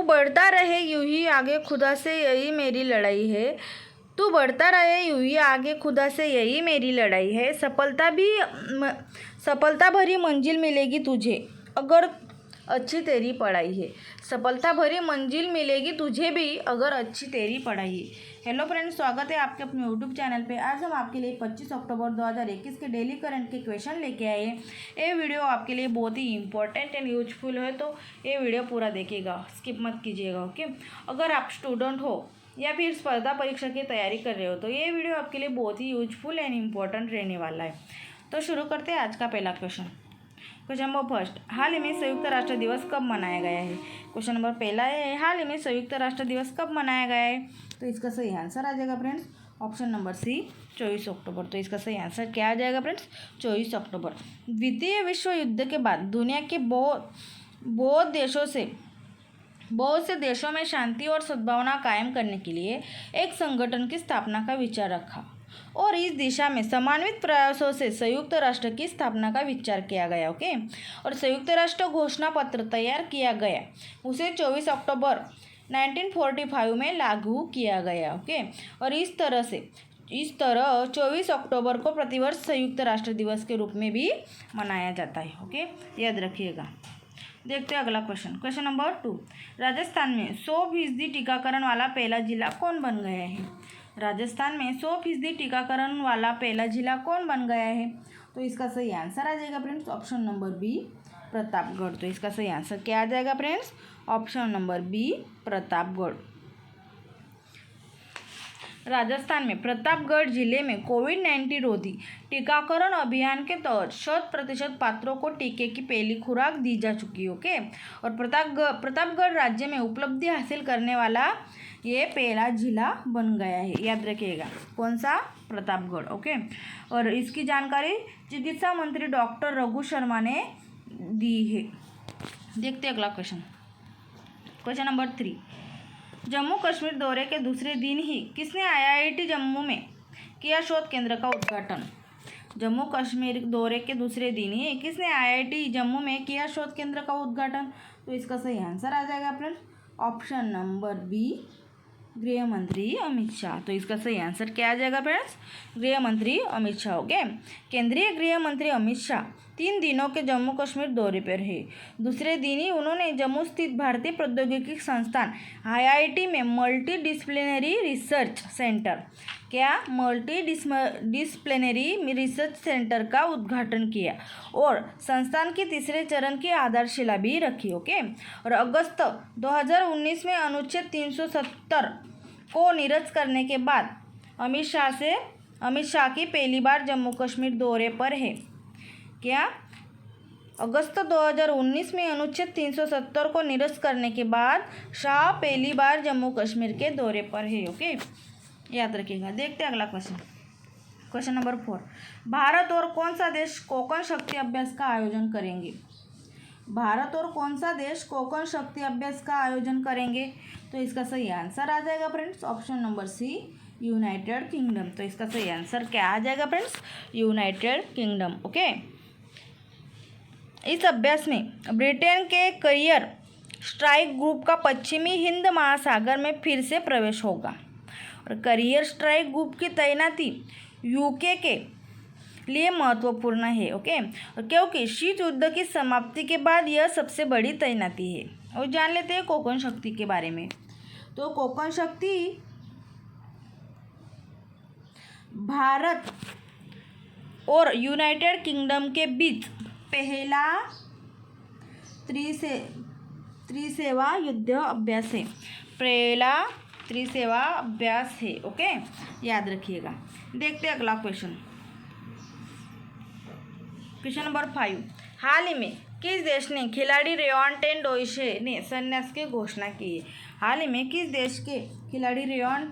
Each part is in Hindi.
तू बढ़ता रहे यूं ही आगे, खुदा से यही मेरी लड़ाई है। तू बढ़ता रहे यूं ही आगे, खुदा से यही मेरी लड़ाई है। सफलता भरी मंजिल मिलेगी तुझे अगर अच्छी तेरी पढ़ाई है। सफलता भरी मंजिल मिलेगी तुझे भी अगर अच्छी तेरी पढ़ाई है। हेलो फ्रेंड्स, स्वागत है आपके अपने यूट्यूब चैनल पे। आज हम आपके लिए 25 अक्टूबर 2021 के डेली करंट के क्वेश्चन लेके आए हैं। ये वीडियो आपके लिए बहुत ही इंपॉर्टेंट एंड यूजफुल है, तो ये वीडियो पूरा देखिएगा, स्किप मत कीजिएगा। ओके, अगर आप स्टूडेंट हो या फिर स्पर्धा परीक्षा की तैयारी कर रहे हो तो ये वीडियो आपके लिए बहुत ही यूजफुल एंड इम्पॉर्टेंट रहने वाला है। तो शुरू करते हैं आज का पहला क्वेश्चन। क्वेश्चन नंबर फर्स्ट, हाल ही में संयुक्त राष्ट्र दिवस कब मनाया गया है। क्वेश्चन नंबर पहला है, हाल ही में संयुक्त राष्ट्र दिवस कब मनाया गया है। तो इसका सही आंसर आ जाएगा फ्रेंड्स ऑप्शन नंबर सी, 24 अक्टूबर। तो इसका सही आंसर क्या आ जाएगा फ्रेंड्स, 24 अक्टूबर। द्वितीय विश्व युद्ध के बाद दुनिया के बहुत से देशों में शांति और सद्भावना कायम करने के लिए एक संगठन की स्थापना का विचार रखा और इस दिशा में समन्वित प्रयासों से संयुक्त राष्ट्र की स्थापना का विचार किया गया। ओके, और संयुक्त राष्ट्र घोषणा पत्र तैयार किया गया, उसे 24 अक्टूबर 1945 में लागू किया गया। ओके, और इस तरह 24 अक्टूबर को प्रतिवर्ष संयुक्त राष्ट्र दिवस के रूप में भी मनाया जाता है। ओके, याद रखिएगा। देखते हैं अगला क्वेश्चन। क्वेश्चन नंबर 2, राजस्थान में 100% टीकाकरण वाला पहला जिला कौन बन गया है। राजस्थान में 100% टीकाकरण वाला पहला जिला कौन बन गया है। तो इसका सही आंसर आ जाएगा friends option number B, Pratapgarh. तो इसका सही आंसर क्या आ जाएगा friends, option number B, Pratapgarh. Rajasthan में प्रतापगढ़ जिले में कोविड-19 रोधी टीकाकरण अभियान के तहत 100% पात्रों को टीके की पहली खुराक दी जा चुकी है। ओके, और प्रतापगढ़ राज्य में उपलब्धि हासिल करने वाला ये पहला जिला बन गया है। याद रखिएगा, कौन सा, प्रतापगढ़। ओके, और इसकी जानकारी चिकित्सा मंत्री डॉक्टर रघु शर्मा ने दी है। देखते हैं अगला question. Question number 3, Jammu Kashmir दौरे के दूसरे दिन ही किसने IIT जम्मू में किया शोध केंद्र का उद्घाटन। जम्मू कश्मीर दौरे के दूसरे दिन ही किसने IIT जम्मू में किया शोध केंद्र का उद्घाटन। तो इसका सही आंसर आ जाएगा फ्रेंड्स ऑप्शन नंबर बी, गृह मंत्री अमित शाह। तो इसका सही आंसर क्या आ जाएगा फ्रेंड्स, गृह मंत्री अमित शाह। ओके, केंद्रीय गृह मंत्री अमित शाह 3 दिनों के जम्मू कश्मीर दौरे पर है। दूसरे दिन ही उन्होंने जम्मू स्थित भारतीय प्रौद्योगिकी संस्थान IIT में मल्टी डिसिप्लिनरी रिसर्च सेंटर का उद्घाटन किया और संस्थान के तीसरे चरण की आधारशिला भी रखी। ओके, और अगस्त 2019 में अनुच्छेद 370 को निरस्त करने के बाद अमित शाह की पहली बार जम्मू कश्मीर दौरे पर है। क्या, अगस्त 2019 में अनुच्छेद 370 को निरस्त करने के बाद शाह पहली बार जम्मू कश्मीर के दौरे पर है। ओके, याद रखिएगा। देखते हैं अगला क्वेश्चन। क्वेश्चन नंबर 4, भारत और कौन सा देश कोकण शक्ति अभ्यास का आयोजन करेंगे। भारत और कौन सा देश कोकण शक्ति अभ्यास का आयोजन करेंगे। तो इसका सही आंसर आ जाएगा friends option number C, United Kingdom. तो इसका सही आंसर क्या आ जाएगा फ्रेंड्स, यूनाइटेड किंगडम। ओके, इस अभ्यास में ब्रिटेन के करियर स्ट्राइक ग्रुप का पश्चिमी हिंद महासागर में फिर से प्रवेश होगा और करियर स्ट्राइक ग्रुप की तैनाती UK के लिए महत्वपूर्ण है। ओके, और क्योंकि शीत युद्ध की समाप्ति के बाद यह सबसे बड़ी तैनाती है। और जान लेते हैं कोकण शक्ति के बारे में। तो कोकण शक्ति भारत और यूनाइटेड किंगडम के बीच पहला त्रिसेवा युद्ध अभ्यास है। पहला त्रिसेवा अभ्यास है। ओके, याद रखिएगा। देखते हैं अगला क्वेश्चन। क्वेश्चन नंबर 5, हाल ही में किस देश ने खिलाड़ी रेयॉन टेंडोइशे ने संन्यास की घोषणा की है। हाल ही में किस देश के खिलाड़ी रेयॉन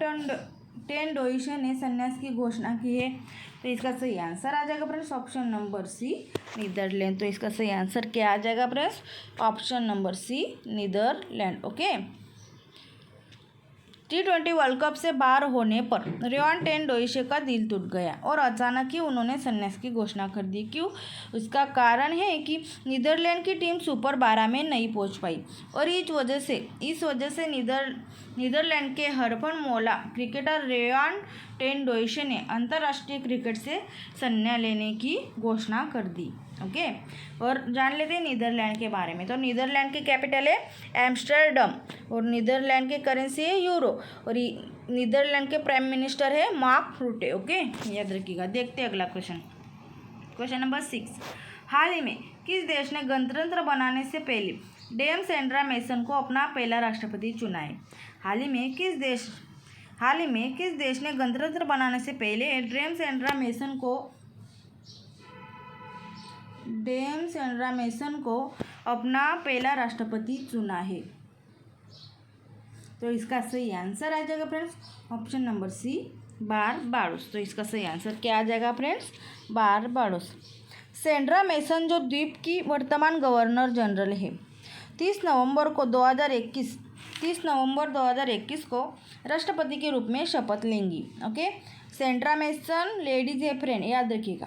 टेंडोइशे ने संन्यास की घोषणा की है। तो इसका सही आंसर आ जाएगा friends option number C, Netherlands. तो इसका सही आंसर क्या आ जाएगा friends, option number C, Netherlands. Okay, T20 world cup से बाहर होने पर रेवान टेंडुलकर का दिल टूट गया और अचानक ही उन्होंने संन्यास की घोषणा कर दी। क्यों? उसका कारण है कि नीदरलैंड की टीम सुपर 12 में नहीं पहुंच पाई और इस वजह से नीदरलैंड के हरफनमौला क्रिकेटर रेवान टेंडुलकर ने अंतर्राष्ट्रीय क्रिकेट से संन्यास लेने की घोषणा कर दी। ओके, और जान लेते हैं नीदरलैंड के बारे में। तो नीदरलैंड की कैपिटल है एम्स्टर्डम और नीदरलैंड की करेंसी है यूरो और नीदरलैंड के प्राइम मिनिस्टर है मार्क रुटे। ओके, याद रखिएगा। देखते हैं अगला क्वेश्चन नंबर 6। हाल ही में किस देश ने गणतंत्र बनाने से पहले डेम सेंड्रा मेसन को अपना पहला राष्ट्रपति चुना है? हाल ही में किस देश ने गणतंत्र बनाने से पहले डेम सेंड्रा मेसन को अपना पहला राष्ट्रपति चुना है? तो इसका सही आंसर आ जाएगा friends option number C, Barbados. तो इसका सही आंसर क्या आ जाएगा फ्रेंड्स? बारबाडोस। सेंड्रा मेसन जो द्वीप की वर्तमान गवर्नर जनरल है, 30 नवंबर 2021 को राष्ट्रपति के रूप में शपथ लेंगी। ओके, सेंड्रा मेसन लेडीज है फ्रेंड, याद रखिएगा।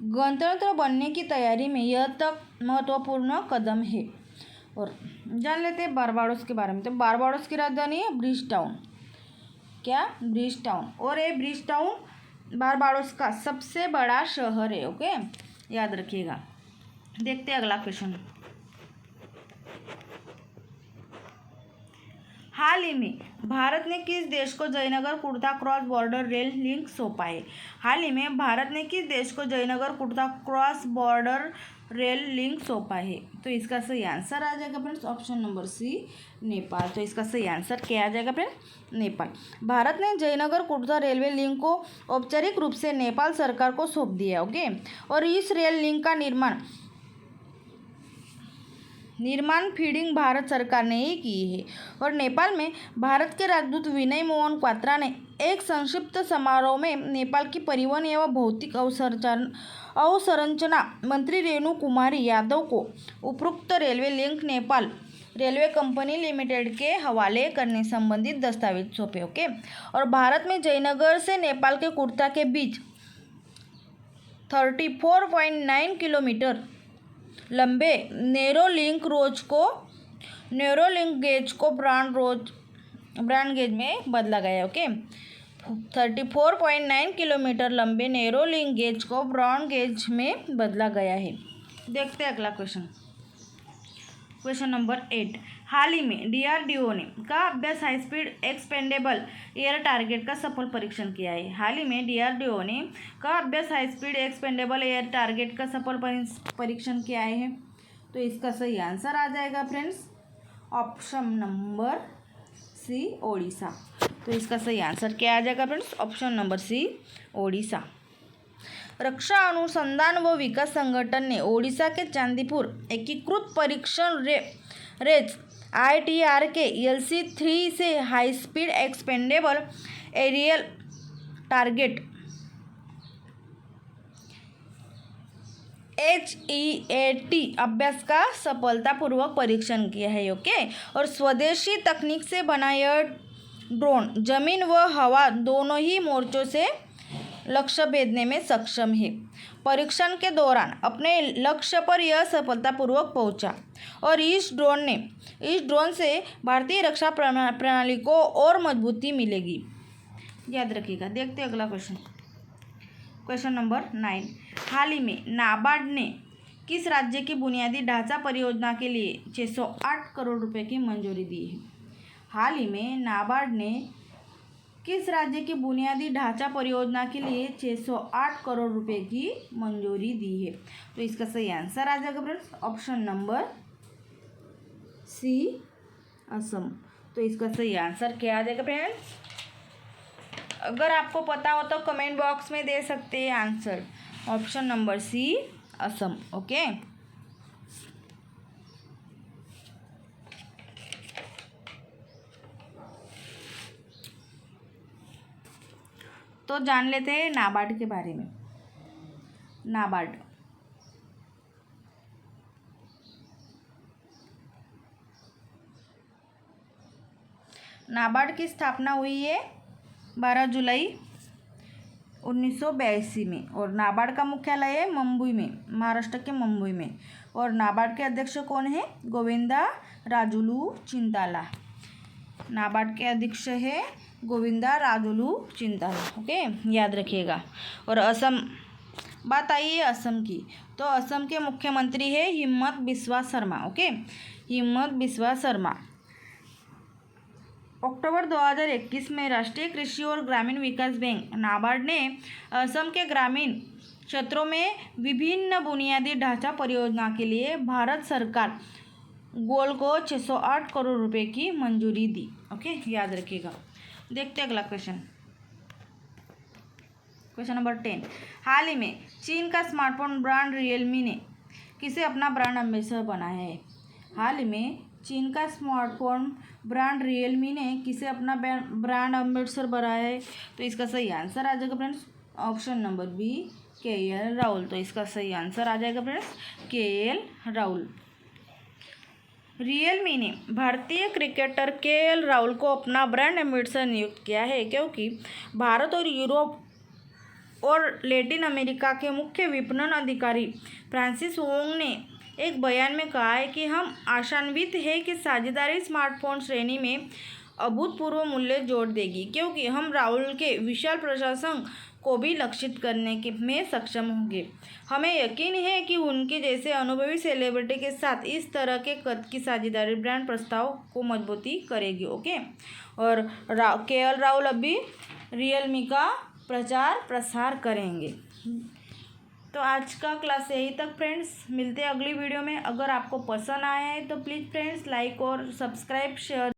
गणतंत्र बनने की तैयारी में यह तक महत्वपूर्ण कदम है। और जान लेते हैं बारबाडोस के बारे में। तो बारबाडोस की राजधानी है ब्रिजटाउन। क्या? ब्रिजटाउन। और ये ब्रिजटाउन बारबाडोस का सबसे बड़ा शहर है। ओके, याद रखिएगा। देखते हैं अगला क्वेश्चन। हाल ही में भारत ने किस देश को Jaynagar Kurtha cross border rail link सौंपा है? हाल ही में भारत ने किस देश को Jaynagar Kurtha cross border rail link सौंपा है? तो इसका सही आंसर आ जाएगा friends option number C, Nepal. तो इसका सही आंसर क्या आ जाएगा फ्रेंड्स? नेपाल। भारत ने जयनगर कुर्ता रेलवे लिंक को औपचारिक रूप से नेपाल सरकार को सौंप दिया। ओके, और इस रेल लिंक का निर्माण फीडिंग भारत सरकार ने ही की है। और नेपाल में भारत के राजदूत विनय मोहन क्वात्रा ने एक संक्षिप्त समारोह में नेपाल की परिवहन एवं भौतिक अवसंरचना मंत्री रेणु कुमारी यादव को उपरोक्त railway link Nepal railway company limited के हवाले करने संबंधित दस्तावेज सौंपे। ओके, और भारत में जयनगर से नेपाल के कुर्ता के बीच 34.9 किलोमीटर लंबे नैरो लिंक गेज को ब्रॉड गेज में बदला गया। ओके, 34.9 किलोमीटर लंबे नैरो लिंक गेज को ब्रॉड गेज में बदला गया है। देखते हैं अगला क्वेश्चन नंबर 8। हाल ही में DRDO ने का अभ्यास high speed expendable air target का सफल परीक्षण किया है? हाल ही में DRDO ने का अभ्यास high speed expendable air target का सफल परीक्षण किया है? तो इसका सही आंसर आ जाएगा friends option number C, Odisha. तो इसका सही आंसर क्या आ जाएगा friends? Option number C, Odisha. रक्षा अनुसंधान व विकास संगठन ने ओडिशा के चांदीपुर एकीकृत परीक्षण रेंज ITR के LC-3 से high speed expendable aerial target HEAT अभ्यास का सफलतापूर्वक परीक्षण किया है। ओके, और स्वदेशी तकनीक से बना यह ड्रोन जमीन व हवा दोनों ही मोर्चों से लक्ष्य भेदने में सक्षम है। परीक्षण के दौरान अपने लक्ष्य पर यह सफलतापूर्वक पहुंचा और इस ड्रोन से भारतीय रक्षा प्रणाली को और मजबूती मिलेगी। याद रखिएगा। देखते हैं अगला क्वेश्चन नंबर 9। हाल ही में नाबार्ड ने किस राज्य की बुनियादी ढांचा परियोजना के लिए 608 करोड़ रुपए की मंजूरी दी है? हाल ही में नाबार्ड ने किस राज्य की बुनियादी ढांचा परियोजना के लिए 608 करोड़ रुपए की मंजूरी दी है? तो इसका सही आंसर आ जाएगा friends option number C, Assam. तो इसका सही आंसर क्या आ जाएगा फ्रेंड्स? अगर आपको पता हो तो कमेंट बॉक्स में दे सकते हैं answer. Option number C, Assam. Okay, तो जान लेते हैं नाबार्ड के बारे में। नाबार्ड नाबार्ड की स्थापना हुई है 12 जुलाई 1982 में और नाबार्ड का मुख्यालय है मुंबई में, महाराष्ट्र के मुंबई में। और नाबार्ड के अध्यक्ष कौन है? गोविंदा राजुलू चिंताला। नाबार्ड के अध्यक्ष है गोविंदा राजुलू चिंताला। ओके, याद रखिएगा। और असम, बात आई है असम की, तो असम के मुख्यमंत्री है हिम्मत बिस्वा शर्मा। ओके, हिम्मत बिस्वा शर्मा। अक्टूबर 2021 में राष्ट्रीय कृषि और ग्रामीण विकास बैंक नाबार्ड ने असम के ग्रामीण क्षेत्रों में विभिन्न बुनियादी ढांचा परियोजना के लिए भारत सरकार गोल को 608 करोड़ रुपए की मंजूरी दी। ओके, याद रखिएगा। देखते हैं अगला क्वेश्चन। Question number 10। हाल ही में चीन का स्मार्टफोन ब्रांड रियलमी ने किसे अपना ब्रांड एम्बेसडर बनाया है? हाल ही में चीन का स्मार्टफोन ब्रांड रियलमी ने किसे अपना ब्रांड एम्बेसडर बनाया है? तो इसका सही आंसर आ जाएगा friends option number B, KL Rahul. तो इसका सही आंसर आ जाएगा फ्रेंड्स KL राहुल। रियलमी ने भारतीय क्रिकेटर KL राहुल को अपना ब्रांड एम्बेसडर नियुक्त किया है क्योंकि भारत और यूरोप और लैटिन अमेरिका के मुख्य विपणन अधिकारी फ्रांसिस वोंग ने एक बयान में कहा है कि हम आशान्वित हैं कि साझेदारी स्मार्टफोन श्रेणी में अभूतपूर्व मूल्य जोड़ देगी क्योंकि हम राहुल के विशाल प्रशासन को भी लक्षित करने में सक्षम होंगे। हमें यकीन है कि उनके जैसे अनुभवी सेलिब्रिटी के साथ इस तरह के कद की साझेदारी ब्रांड प्रस्ताव को मजबूती करेगी। ओके, और KL राहुल अभी रियलमी का प्रचार प्रसार करेंगे। तो आज का क्लास यही तक फ्रेंड्स, मिलते हैं अगली वीडियो में। अगर आपको पसंद आया है तो प्लीज़ फ्रेंड्स लाइक और सब्सक्राइब शेयर